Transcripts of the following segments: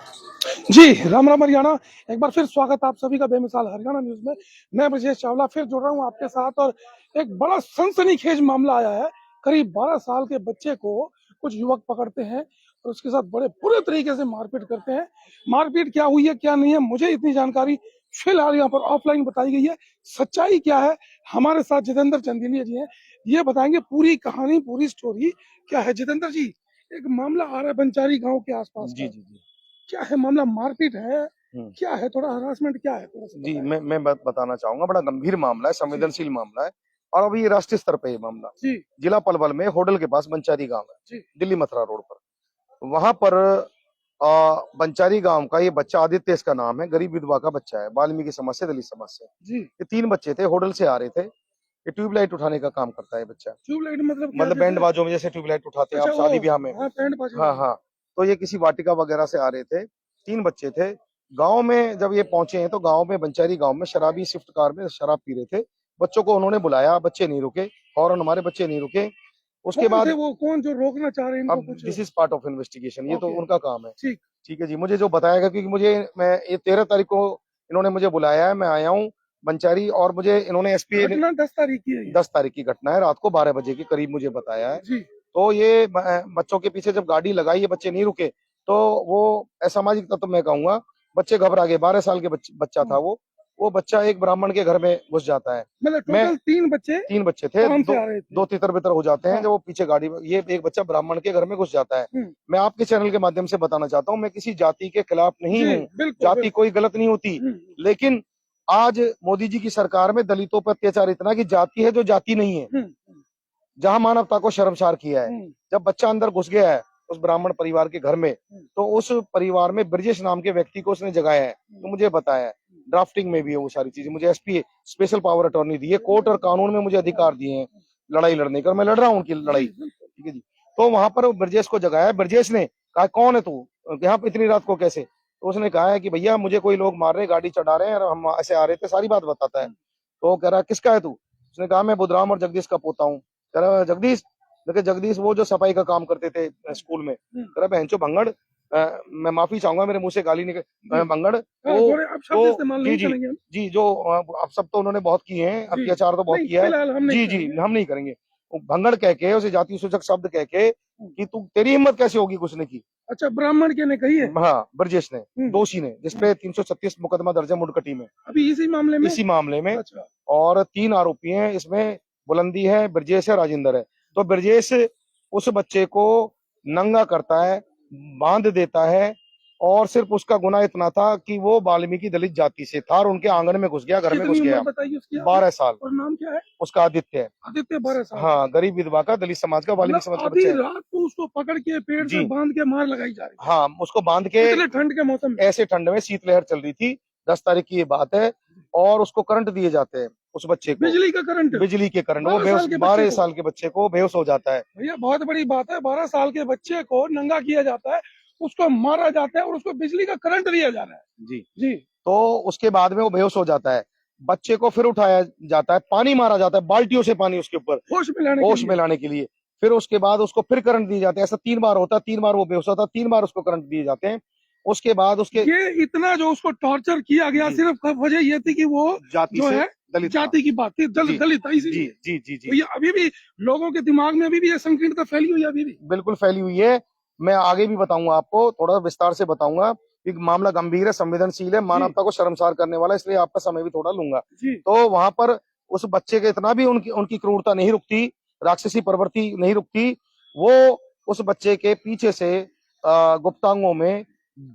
जी, राम राम हरियाणा। एक बार फिर स्वागत आप सभी का बेमिसाल हरियाणा न्यूज़ में। मैं ब्रजेश चावला फिर जुड़ रहा हूँ आपके साथ और एक बड़ा सनसनीखेज मामला आया है। करीब 12 साल के बच्चे को कुछ युवक पकड़ते हैं और उसके साथ बड़े बुरे तरीके से मारपीट करते हैं। मारपीट क्या हुई है, क्या नहीं है, मुझे इतनी जानकारी फिलहाल यहाँ पर ऑफलाइन बताई गई है। सच्चाई क्या है, हमारे साथ जितेंद्र चंदेलिया जी हैं, ये बताएंगे पूरी कहानी, पूरी स्टोरी क्या है। जितेंद्र जी, एक मामला आ रहा है बंचारी गाँव के आसपास जी का, जी जी। क्या है मामला? मारपीट है, हम्म। क्या है, थोड़ा हरासमेंट क्या है, थोड़ा सा जी, बताएं। मैं बताना चाहूंगा। बड़ा गंभीर मामला है, जी संवेदनशील मामला है। और अभी ये राष्ट्रीय स्तर पे ये मामला जी जिला पलवल में होडल के पास बंचारी गांव है, जी दिल्ली मथुरा रोड पर। वहां पर बंचारी गांव का ये बच्चा, आदित्य इसका नाम है, गरीब विधवा का बच्चा है, वाल्मीकि समाज से, दलित समाज से। जी। ये तीन बच्चे थे, होडल से आ रहे थे। ये ट्यूबलाइट उठाने का काम करता है बच्चा। ट्यूबलाइट मतलब क्या, मतलब बैंड जैसे? बाजों में जैसे ट्यूबलाइट उठाते हैं अच्छा, आप ओ शादी ब्याह में। हाँ, बैंड बाजे हाँ वाला। हाँ। तो ये किसी वाटिका वगैरह से आ रहे थे। तीन बच्चे थे। गांव में जब ये पहुंचे हैं तो गांव में, बंचारी गांव में, शराबी स्विफ्ट कार में शराब पी रहे थे। बच्चों को उन्होंने बुलाया, बच्चे नहीं रुके। हॉर्न हमारे, बच्चे नहीं रुके। उसके कौन थे बाद वो, कौन जो रोकना चाह रहे हैं इनको अब कुछ? This is part of investigation, ये तो ओके, उनका काम है। ठीक। ठीक है जी, मुझे जो बताया गया, क्योंकि मुझे, मैं ये 13 तारीख को इन्होंने मुझे बुलाया है, मैं आया हूँ बंचारी। और मुझे इन्होंने एसपी, घटना 10 तारीख की है ये? 10 तारीख की घटना है, रात को 12 बजे के करीब मुझे बताया है। जी। तो ये बच्चों के पीछे जब गाड़ी लगाई, ये बच्चे नहीं रुके, तो वो असामाजिक तत्व मैं कहूंगा, बच्चे घबरा गए। 12 साल के बच्चा था वो बच्चा एक ब्राह्मण के घर में घुस जाता है। मतलब मैं टोटल 3 बच्चे तीन बच्चे थे, काम से दो आ रहे थे? दो तितर बितर हो जाते हैं हाँ। जब वो पीछे गाड़ी, ये एक बच्चा ब्राह्मण के घर में घुस जाता है। हम्म। मैं आपके चैनल के माध्यम से बताना चाहता हूँ, मैं किसी जाति के खिलाफ नहीं जी, हूँ। बिल्कुल जाति बिल्कुल। कोई गलत नहीं होती। हम्म। लेकिन आज मोदी जी की सरकार में दलितों पर अत्याचार इतना कि जाति है जो जाति नहीं है, हम्म। जहां मानवता को शर्मसार किया है। हम्म। जब बच्चा अंदर घुस गया है उस ब्राह्मण परिवार के घर में, हम्म। तो उस परिवार में ब्रजेश नाम के व्यक्ति को उसने जगाया है, तो मुझे बताया है। ड्राफ्टिंग में भी है वो सारी चीजें, मुझे एसपी स्पेशल पावर अटॉर्नी दी है, कोर्ट और कानून में मुझे अधिकार दिए हैं लड़ाई लड़ने का, और मैं लड़ रहा हूँ उनकी जी लड़ाई। बिल्कुल। ठीक है जी। तो वहां पर ब्रजेश को जगाया, ब्रजेश ने कहा, कौन है तू यहाँ पे इतनी रात को कैसे? तो उसने कहा है कि भैया मुझे कोई लोग मार रहे, गाड़ी चढ़ा रहे हैं, और हम ऐसे आ रहे थे, सारी बात बताता है। तो वो कह रहा, किसका है तू? उसने कहा, मैं बुधराम और जगदीश का पोता हूँ। कह रहा, जगदीश? देखिए, जगदीश वो जो सफाई का काम करते थे स्कूल में। हम्म। कह रहा, बहनचो भंगड़, मैं माफी चाहूंगा, मेरे मुंह से गाली निकल, जी भंगड़। हाँ, तो थोड़े अब शब्द तो इस्तेमाल जी नहीं जी करेंगे हम। जी, जो अब सब तो उन्होंने बहुत किए हैं, जी, अत्याचार तो बहुत नहीं किया है। फिलहाल हम नहीं जी जी, करेंगे। हम नहीं करेंगे। वो भंगड़ कह के, उसे जाति सूचक शब्द कह के, कि तू, तेरी हिम्मत कैसे होगी कुछ ने की। अच्छा, ब्राह्मण के ने कही है? हाँ, ब्रजेश ने, हम्म। दोषी ने, हम्म। जिसपे 336 मुकदमा दर्ज है मुडकटी में, अभी इसी मामले में? इसी मामले में। अच्छा। और तीन आरोपी हैं इसमें, बुलंदी है, ब्रजेश है, राजेंद्र है। तो ब्रजेश उस बच्चे को नंगा करता है, बांध देता है। और सिर्फ उसका गुनाह इतना था कि वो वाल्मीकि दलित जाति से था और उनके आंगन में घुस गया, घर में कितनी घुस उम्र गया। बताइए उसकी आपने? 12 साल। और नाम क्या है? उसका आदित्य है। आदित्य, 12 साल का। हाँ, गरीब विधवा का, दलित समाज का, मतलब वाल्मीकि समाज का आधी बच्चा है। रात को उसको पकड़ के पेड़ से जी बांध के मार लगाई जा रही हाँ, उसको बांध है के, इतने ठंड के मौसम में? ऐसे ठंड में, शीतलहर चल रही थी, 10 तारीख की ये बात है। और उसको करंट दिए जाते हैं उस बच्चे को, बिजली का करंट? बिजली के करंट। वो 12 साल बेहोश, के बच्चे 12 को? साल के बच्चे को बेहोश हो जाता है। भैया बहुत बड़ी बात है, 12 साल के बच्चे को नंगा किया जाता है, उसको मारा जाता है और उसको बिजली का करंट दिया जा रहा है। जी। जी। तो उसके बाद में वो बेहोश हो जाता है। बच्चे को फिर उठाया जाता है, पानी मारा जाता है, बाल्टियों से पानी उसके ऊपर, होश में लाने के होश में लिए? लाने के लिए। फिर उसके बाद उसको फिर करंट दिए जाते हैं। ऐसा 3 बार होता है, 3 बार वो बेहोश होता है, 3 बार उसको करंट दिए जाते हैं। उसके बाद उसके, ये इतना जो उसको टॉर्चर किया गया, जी, सिर्फ वजह ये थी कि वो जाति जो से है दलित था। जाति की बात थी, जी दलित था, जी इसीलिए? जी जी जी, तो ये अभी भी लोगों के दिमाग में अभी भी ये संकीर्णता फैली हुई है अभी भी? बिल्कुल फैली हुई है। मैं आगे भी बताऊंगा आपको, थोड़ा विस्तार से बताऊंगा, कि मामला गंभीर है, संवेदनशील है, जी मानवता को शर्मसार करने वाला है, इसलिए आपका समय भी थोड़ा लूंगा। जी। तो वहां पर उस बच्चे के इतना भी उनकी उनकी क्रूरता नहीं रुकती, राक्षसी प्रवृत्ति नहीं रुकती। वो उस बच्चे के पीछे से गुप्तांगों में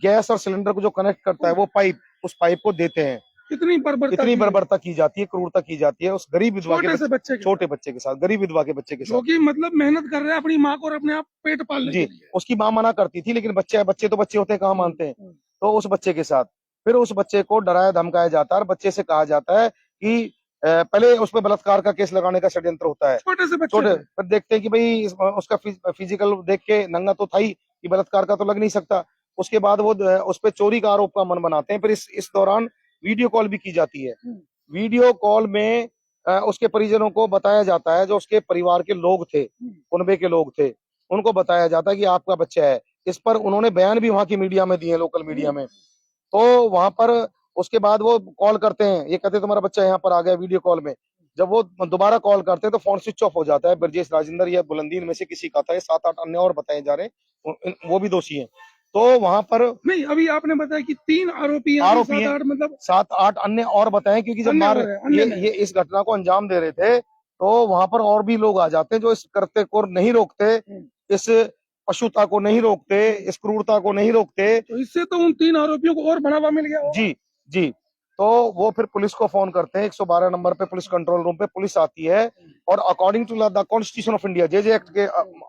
गैस और सिलेंडर को जो कनेक्ट करता है, वो पाइप, उस पाइप को देते हैं। कितनी बर्बरता इतनी की है? बर्बरता की जाती है, क्रूरता की जाती है उस गरीब विधवा के छोटे से बच्चे, बच्चे के साथ? छोटे बच्चे के साथ, गरीब विधवा के बच्चे के साथ। जो कि मतलब मेहनत कर रहे हैं अपनी माँ को और अपने आप पेट पालने जी, के लिए? उसकी माँ मना करती थी, लेकिन बच्चे बच्चे तो बच्चे होते हैं, कहाँ हम्म। मानते हैं। हम्म। तो उस बच्चे के साथ फिर उस बच्चे को डराया धमकाया जाता है, और बच्चे से कहा जाता है कि पहले उस पर बलात्कार का केस लगाने का षड्यंत्र होता है। छोटे से बच्चे छोटे पे? पर देखते हैं कि भाई उसका फिजिकल देख के नंगा तो था ही, कि बलात्कार का तो लग नहीं सकता। उसके बाद वो उस पर चोरी का आरोप का मन बनाते हैं। फिर इस दौरान वीडियो कॉल भी की जाती है। हम्म। वीडियो कॉल में उसके परिजनों को बताया जाता है, जो उसके परिवार के लोग थे, हम्म। कुनबे के लोग थे, उनको बताया जाता है कि आपका बच्चा है। इस पर उन्होंने बयान भी वहां की मीडिया में दिए, लोकल मीडिया में। तो वहां पर उसके बाद वो कॉल करते हैं, ये कहते हैं तुम्हारा बच्चा यहाँ पर आ गया वीडियो कॉल में। जब वो दोबारा कॉल करते हैं तो फोन स्विच ऑफ हो जाता है। ब्रजेश राजेंद्र या बुलंदीन में से किसी का था, ये 7-8 अन्य और बताए जा रहे हैं, वो भी दोषी हैं। तो वहां पर नहीं, अभी आपने बताया कि 3 आरोपी हैं, आरोपी 7-8 मतलब 7-8 अन्य और बताएं, क्योंकि जब अन्य मार और है, अन्य में ये इस घटना को अंजाम दे रहे थे तो वहां पर और भी लोग आ जाते हैं जो इस कृत्य को नहीं रोकते, इस पशुता को नहीं रोकते, इस क्रूरता को नहीं रोकते। तो इससे तो उन 3 आरोपियों को और बढ़ावा मिल गया होगा। जी जी। तो वो फिर पुलिस को फोन करते हैं, 112 नंबर पे पुलिस कंट्रोल रूम पे पुलिस आती है, और according to the constitution of India, J act के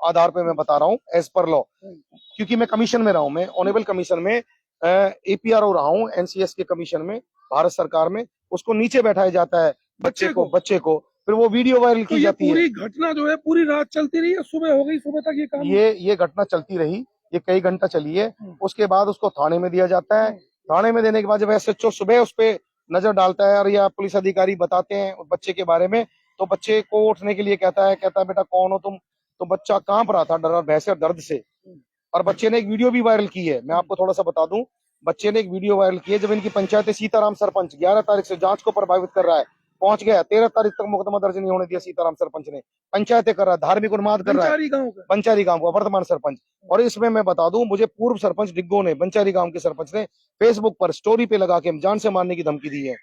आधार पे मैं बता रहा हूँ, एज पर लॉ, क्योंकि मैं कमीशन में रहा हूँ, मैं ऑनेबल कमीशन में एपीआरओ रहा हूँ, एनसीएस के कमीशन में, भारत सरकार में। उसको नीचे बैठाया जाता है बच्चे को, फिर वो वीडियो वायरल तो की ये जाती है। पूरी घटना जो है पूरी रात चलती रही है, सुबह हो गई, सुबह तक ये काम ये घटना चलती रही, ये कई घंटा चली है। उसके बाद उसको थाने में दिया जाता है। थाने में देने के बाद जब एसएचओ सुबह उस पे नजर डालता है और या पुलिस अधिकारी बताते हैं बच्चे के बारे में, तो बच्चे को उठने के लिए कहता है बेटा कौन हो तुम? तो बच्चा कांप रहा था डर भय से और दर्द से। और बच्चे ने एक वीडियो भी वायरल की है, मैं आपको थोड़ा सा बता दूं। बच्चे ने एक वीडियो वायरल की है जब इनकी पंचायत सीताराम सरपंच 11 तारीख से जांच को प्रभावित कर रहा है, पहुंच गया, 13 तारीख तक मुकदमा दर्ज नहीं होने दिया सीताराम सरपंच ने, पंचायतें कर रहा है, धार्मिक उन्माद कर रहा है, बंचारी गांव का वर्तमान सरपंच। और इसमें मैं बता दूं, मुझे पूर्व सरपंच डिग्गो ने, बंचारी गांव के सरपंच ने फेसबुक पर स्टोरी पे लगा के जान से मारने की धमकी दी है।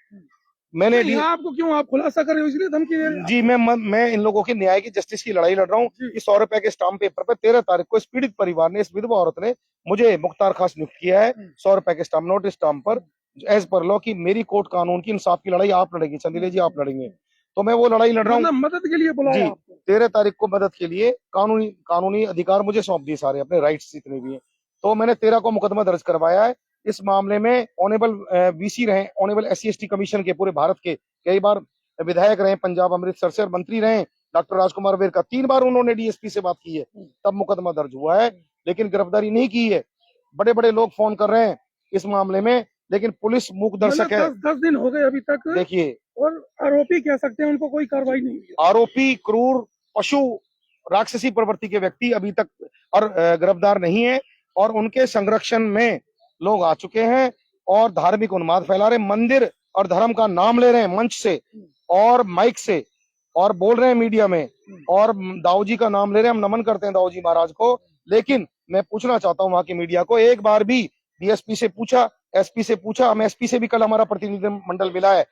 मैंने आपको क्यों, आप खुलासा कर रहे हो इसलिए धमकी दे रहे हैं? जी, मैं इन लोगों की न्याय की, जस्टिस की लड़ाई लड़ रहा हूँ। कि 100 रुपए के स्टाम्प पेपर पे 13 तारीख को इस पीड़ित परिवार ने, इस विधवा औरत ने मुझे मुख्तार खास नियुक्त किया है 100 रुपए के स्टाम्प, नोटिस स्टाम्प पर, एज पर लॉ की मेरी कोर्ट कानून की इंसाफ की लड़ाई आप लड़ेंगे, चंदीले जी आप लड़ेंगे। तो मैं वो लड़ाई लड़ रहा हूँ, मदद के लिए बुलाया जी। 13 तारीख को मदद के लिए कानूनी अधिकार मुझे सौंप दिए सारे, अपने राइट्स जितने भी हैं। तो मैंने 13 को मुकदमा दर्ज करवाया है। इस मामले में ऑनेबल वीसी रहे, ऑनेबल SC/ST कमीशन के पूरे भारत के, कई बार विधायक रहे पंजाब अमृतसर से, और मंत्री रहे डॉक्टर राजकुमार वेरका, 3 बार उन्होंने डीएसपी से बात की है, तब मुकदमा दर्ज हुआ है, लेकिन गिरफ्तारी नहीं की है। बड़े बड़े लोग फोन कर रहे हैं इस मामले में, लेकिन पुलिस मूक दर्शक है। 10 दिन हो गए अभी तक, देखिए, और आरोपी कह सकते हैं उनको कोई कार्रवाई नहीं हुई। आरोपी क्रूर पशु राक्षसी प्रवृत्ति के व्यक्ति अभी तक और गिरफ्तार नहीं है, और उनके संरक्षण में लोग आ चुके हैं और धार्मिक उन्माद फैला रहे, मंदिर और धर्म का नाम ले रहे हैं मंच से और माइक से, और बोल रहे हैं मीडिया में, और दाऊ जी का नाम ले रहे हैं। हम नमन करते हैं दाऊ जी महाराज को, लेकिन मैं पूछना चाहता हूं वहां की मीडिया को, एक बार भी डीएसपी से पूछा, एसपी से पूछा, हम एसपी से भी कल हमारा प्रतिनिधिमंडल मिला है,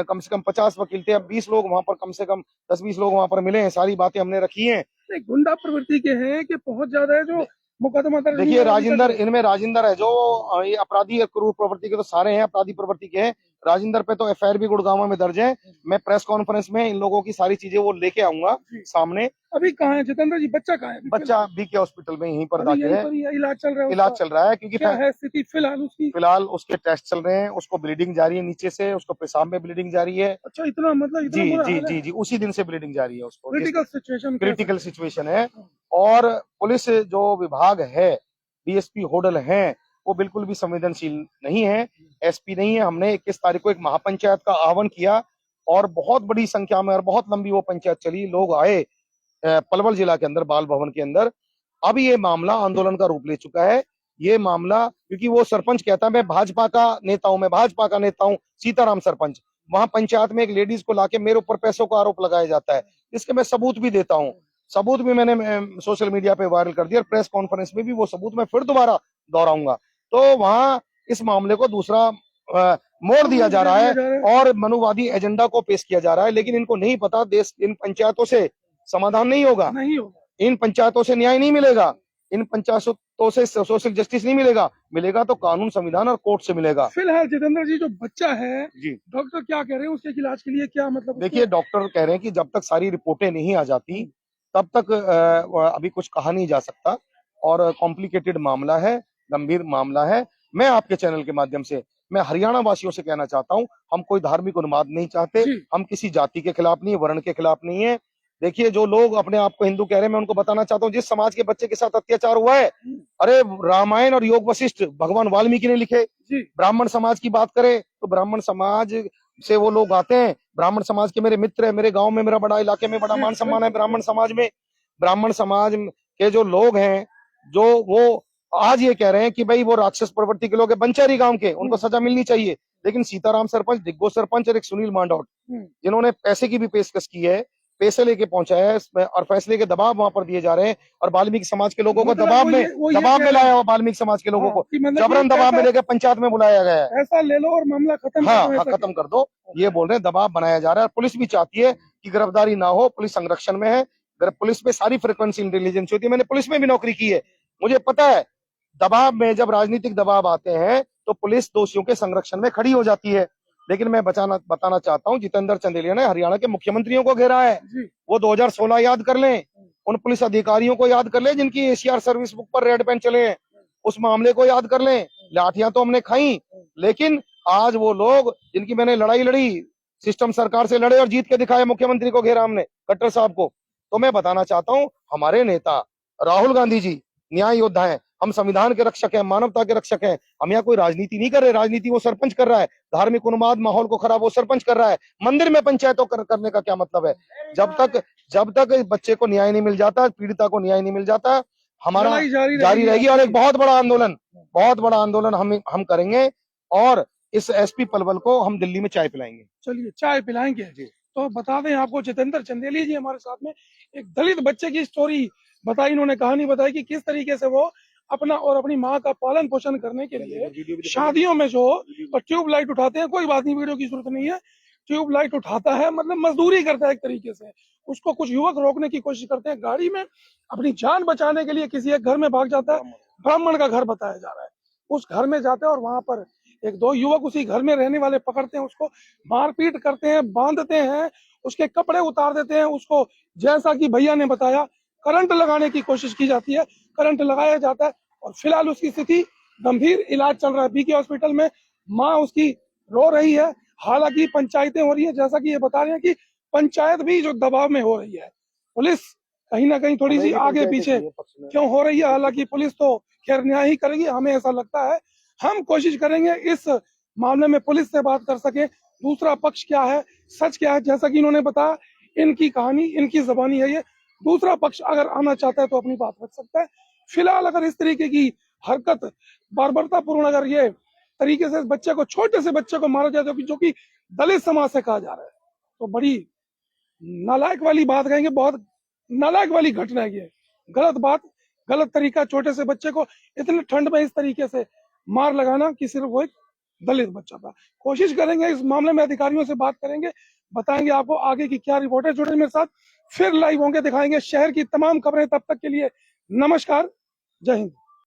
कम से कम 50 वकील थे, अब 20 लोग वहां पर, कम से कम 10-20 लोग वहां पर मिले हैं, सारी बातें हमने रखी हैं। गुंडा प्रवृत्ति के हैं कि बहुत ज्यादा है जो मुकदमा दर्ज। देखिए राजेंद्र, इनमें राजेंद्र है जो ये अपराधी क्रूर प्रवृत्ति के, तो सारे हैं अपराधी प्रवृत्ति के हैं। राजेंद्र पे तो एफआईआर भी गुड़गांव में दर्ज है। मैं प्रेस कॉन्फ्रेंस में इन लोगों की सारी चीजें वो लेके आऊंगा सामने। अभी कहाँ है जितेंद्र जी, बच्चा कहाँ है? बच्चा बीके हॉस्पिटल में यहीं पर दाखिल है, इलाज चल रहा है, इलाज चल रहा है, क्योंकि क्या है स्थिति फिलहाल उसकी? फिलहाल उसके टेस्ट चल रहे हैं, उसको ब्लीडिंग जारी है नीचे से, उसको पेशाब में ब्लीडिंग जारी है। अच्छा, इतना मतलब इतना जी बुरा जी हाल है? जी जी, उसी दिन से ब्लीडिंग जारी है उसको। क्रिटिकल सिचुएशन है। और पुलिस जो विभाग है, डीएसपी होडल है, वो बिल्कुल भी संवेदनशील नहीं है, एसपी नहीं है। हमने 21 तारीख को एक महापंचायत का आह्वान किया, और बहुत बड़ी संख्या में और बहुत लंबी वो पंचायत चली, लोग आए पलवल जिला के अंदर, बाल भवन के अंदर। अब ये मामला आंदोलन का रूप ले चुका है। ये मामला, क्योंकि वो सरपंच कहता है मैं भाजपा का नेता हूं, मैं भाजपा का नेता हूं, सीताराम सरपंच। वहां पंचायत में एक लेडीज को लाके मेरे ऊपर पैसों का आरोप लगाया जाता है, इसके मैं सबूत भी देता हूं। सबूत भी मैंने सोशल मीडिया पे वायरल कर दिया, और प्रेस कॉन्फ्रेंस में भी वो सबूत मैं फिर दोबारा दोहराऊंगा। तो वहां इस मामले को दूसरा मोड़ दिया जा रहा है और मनुवादी एजेंडा को पेश किया जा रहा है, लेकिन इनको नहीं पता देश, इन पंचायतों से समाधान नहीं होगा, इन पंचायतों से न्याय नहीं मिलेगा, इन पंचायतों से सोशल जस्टिस नहीं मिलेगा, मिलेगा तो कानून, संविधान और कोर्ट से मिलेगा। फिलहाल जितेंद्र जी, जो बच्चा है जी, डॉक्टर क्या कह रहे हैं उसके इलाज के लिए, क्या मतलब? देखिए, डॉक्टर कह रहे हैं कि जब तक सारी रिपोर्टें नहीं आ जाती तब तक अभी कुछ कहा नहीं जा सकता, और कॉम्प्लिकेटेड मामला है, गंभीर मामला है। मैं आपके चैनल के माध्यम से मैं हरियाणा वासियों से कहना चाहता हूं, हम कोई धार्मिक उन्माद नहीं चाहते, हम किसी जाति के खिलाफ नहीं, वर्ण के खिलाफ नहीं है। देखिए, जो लोग अपने आप को हिंदू कह रहे हैं, मैं उनको बताना चाहता हूँ, जिस समाज के बच्चे के साथ अत्याचार हुआ है, अरे रामायण और योग वशिष्ठ भगवान वाल्मीकि ने लिखे। ब्राह्मण समाज की बात करें तो ब्राह्मण समाज से वो लोग आते हैं, ब्राह्मण समाज के मेरे मित्र है, मेरे गांव में, मेरा बड़ा इलाके में बड़ा मान सम्मान है ब्राह्मण समाज में। ब्राह्मण समाज के जो लोग हैं, जो वो आज ये कह रहे हैं कि भाई वो राक्षस प्रवृत्ति के लोग हैं बंचेरी गांव के, उनको सजा मिलनी चाहिए। लेकिन सीताराम सरपंच, दिग्गो सरपंच और एक सुनील मांडौट, जिन्होंने पैसे की भी पेशकश की है, पैसे लेके पहुंचा है इसमें, और फैसले के दबाव वहां पर दिए जा रहे हैं, और वाल्मीकि समाज के लोगों को मतलब दबाव वो में ये कह लाया रहे हैं है, वाल्मीकि समाज के लोगों को कि मतलब जबरन ये दबाव में पैसा लेकर पंचायत में बुलाया गया है। पैसा ले लो और मामला खत्म कर हाँ दो, हाँ, ऐसा खत्म कर दो, ये बोल रहे हैं। दबाव बनाया जा रहा है। पुलिस भी चाहती है कि गिरफ्तारी ना हो, पुलिस संरक्षण में है। पुलिस पे सारी फ्रीक्वेंसी इंटेलिजेंस होती है, मैंने पुलिस में भी नौकरी की है, मुझे पता है दबाव में, जब राजनीतिक दबाव आते हैं तो पुलिस दोषियों के संरक्षण में खड़ी हो जाती है। लेकिन मैं बताना चाहता हूँ, जितेंद्र चंदेलिया ने हरियाणा के मुख्यमंत्रियों को घेरा है। जी। वो 2016 याद कर लें, उन पुलिस अधिकारियों को याद कर लें जिनकी एसीआर सर्विस बुक पर रेड पेन चले हैं, उस मामले को याद कर लें। लाठियां तो हमने खाई, लेकिन आज वो लोग जिनकी मैंने लड़ाई लड़ी, सिस्टम सरकार से लड़े और जीत के दिखाए, मुख्यमंत्री को घेरा हमने, खट्टर साहब को। तो मैं बताना चाहता हूं, हमारे नेता राहुल गांधी जी न्याय योद्धा हैं, हम संविधान के रक्षक हैं, मानवता के रक्षक हैं। हम यहाँ कोई राजनीति नहीं कर रहे, राजनीति वो सरपंच कर रहा है, धार्मिक उन्माद माहौल को खराब वो सरपंच कर रहा है। मंदिर में पंचायतों करने का क्या मतलब है? जब तक बच्चे को न्याय नहीं मिल जाता, पीड़िता को न्याय नहीं मिल जाता, हमारा लड़ाई जारी रहेगी। और एक बहुत बड़ा आंदोलन हम करेंगे, और इस एसपी पलवल को हम दिल्ली में चाय पिलाएंगे। चलिए, चाय पिलाएंगे जी। तो बता दें आपको, जितेंद्र चंदेली जी हमारे साथ में एक दलित बच्चे की स्टोरी बताई, इन्होंने कहानी बताई कि किस तरीके से वो अपना और अपनी माँ का पालन पोषण करने के लिए शादियों में जो ट्यूब लाइट उठाते हैं, कोई बात नहीं, वीडियो की जरूरत नहीं है, ट्यूब लाइट उठाता है, मतलब मजदूरी करता है एक तरीके से। उसको कुछ युवक रोकने की कोशिश करते हैं, गाड़ी में अपनी जान बचाने के लिए किसी एक घर में भाग जाता है, ब्राह्मण का घर बताया जा रहा है। उस घर में जाते हैं और वहां पर एक दो युवक उसी घर में रहने वाले पकड़ते हैं, उसको मारपीट करते हैं, बांधते हैं, उसके कपड़े उतार देते हैं, उसको जैसा कि भैया ने बताया करंट लगाने की कोशिश की जाती है, करंट लगाया जाता है, और फिलहाल उसकी स्थिति गंभीर, इलाज चल रहा है बीके हॉस्पिटल में। माँ उसकी रो रही है, हालांकि पंचायतें हो रही है, जैसा कि ये बता रहे हैं कि पंचायत भी जो दबाव में हो रही है, पुलिस कहीं ना कहीं थोड़ी सी आगे पीछे क्यों हो रही है, हालांकि पुलिस तो खैर न्याय ही करेगी, हमें ऐसा लगता है। हम कोशिश करेंगे इस मामले में पुलिस से बात कर सके, दूसरा पक्ष क्या है, सच क्या है, जैसा कि इन्होंने बताया, इनकी कहानी, इनकी जबानी है ये। दूसरा पक्ष अगर आना चाहता है तो अपनी बात रख सकता है। फिलहाल अगर इस तरीके की हरकत, बर्बरतापूर्ण अगर ये तरीके से बच्चे को, छोटे से बच्चे को मारा जाए, जो कि दलित समाज से कहा जा रहा है, तो बड़ी नालायक वाली बात कहेंगे, बहुत नालायक वाली घटना है ये। गलत बात, गलत तरीका, छोटे से बच्चे को इतने ठंड में इस तरीके से मार लगाना कि सिर्फ वो एक दलित बच्चा था। कोशिश करेंगे इस मामले में, अधिकारियों से बात करेंगे, बताएंगे आपको आगे की क्या रिपोर्ट है। जुड़े मेरे साथ, फिर लाइव होंगे, दिखाएंगे शहर की तमाम खबरें। तब तक के लिए नमस्कार, जय हिंद।